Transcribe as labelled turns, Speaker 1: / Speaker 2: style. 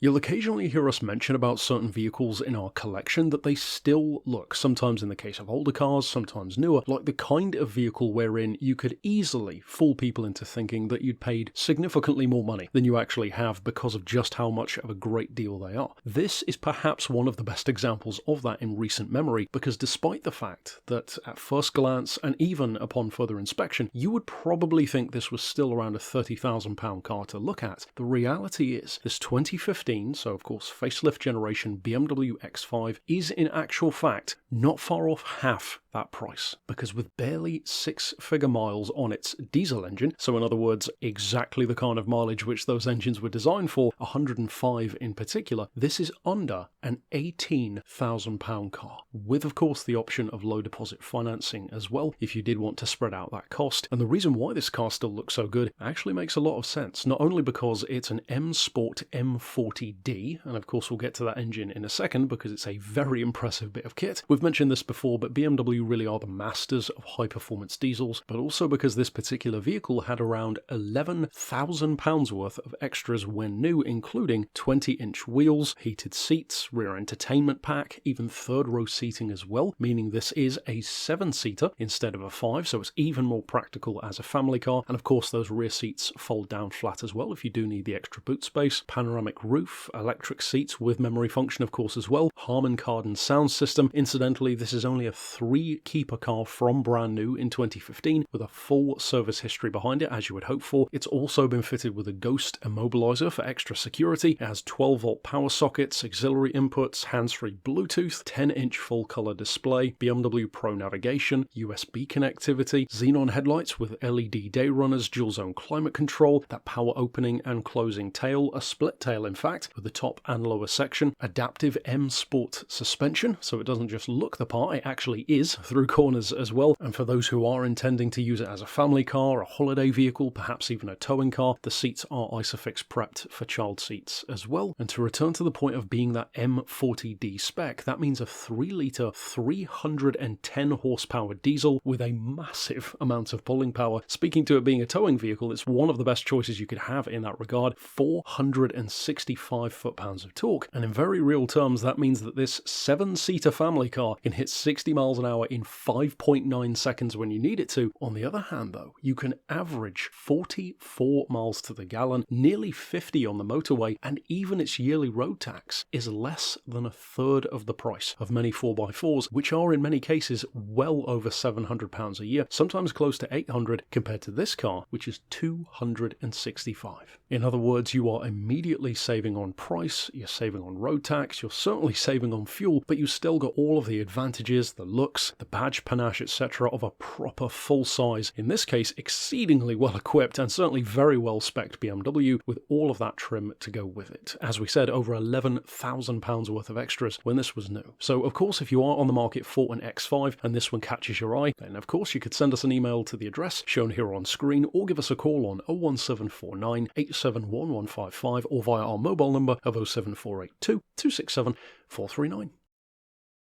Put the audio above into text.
Speaker 1: You'll occasionally hear us mention about certain vehicles in our collection that they still look, sometimes in the case of older cars, sometimes newer, like the kind of vehicle wherein you could easily fool people into thinking that you'd paid significantly more money than you actually have because of just how much of a great deal they are. This is perhaps one of the best examples of that in recent memory, because despite the fact that at first glance and even upon further inspection, you would probably think this was still around a £30,000 car to look at, the reality is this 2015, so of course facelift generation BMW X5 is in actual fact not far off half that price, because with barely 6-figure miles on its diesel engine, so in other words exactly the kind of mileage which those engines were designed for, 105 in particular, this is under an £18,000 car, with of course the option of low deposit financing as well if you did want to spread out that cost. And the reason why this car still looks so good actually makes a lot of sense, not only because it's an M Sport M40d, and of course we'll get to that engine in a second because it's a very impressive bit of kit. We've mentioned this before, but BMW really are the masters of high-performance diesels, but also because this particular vehicle had around £11,000 worth of extras when new, including 20-inch wheels, heated seats, rear entertainment pack, even third-row seating as well, meaning this is a 7-seater instead of a 5, so it's even more practical as a family car, and of course those rear seats fold down flat as well if you do need the extra boot space, panoramic roof, electric seats with memory function of course as well, Harman Kardon sound system. Incidentally, this is only a 3-keeper car from brand new in 2015 with a full service history behind it, as you would hope for. It's also been fitted with a Ghost immobilizer for extra security. It has 12-volt power sockets, auxiliary inputs, hands-free Bluetooth, 10-inch full-color display, BMW Pro navigation, USB connectivity, xenon headlights with LED day runners, dual-zone climate control, that power opening and closing tail, a split tail in fact, with the top and lower section, adaptive M Sport suspension, so it doesn't just look the part, it actually is through corners as well. And for those who are intending to use it as a family car, a holiday vehicle, perhaps even a towing car, the seats are ISOFIX prepped for child seats as well. And to return to the point of being that M40d spec, that means a 3-litre 310 horsepower diesel with a massive amount of pulling power. Speaking to it being a towing vehicle, it's one of the best choices you could have in that regard. 465 foot-pounds of torque, and in very real terms that means that this 7-seater family car can hit 60 miles an hour in 5.9 seconds when you need it to. On the other hand though, you can average 44 miles to the gallon, nearly 50 on the motorway, and even its yearly road tax is less than a third of the price of many 4x4s, which are in many cases well over £700 a year, sometimes close to 800, compared to this car, which is 265. In other words, you are immediately saving on price, you're saving on road tax, you're certainly saving on fuel, but you still got all of the advantages, the looks, the badge panache, etc. of a proper full-size, in this case exceedingly well equipped and certainly very well spec'd BMW with all of that trim to go with it. As we said, over £11,000 worth of extras when this was new. So of course if you are on the market for an X5 and this one catches your eye, then of course you could send us an email to the address shown here on screen, or give us a call on 01749 871155 or via our mobile number of 07482 267 439.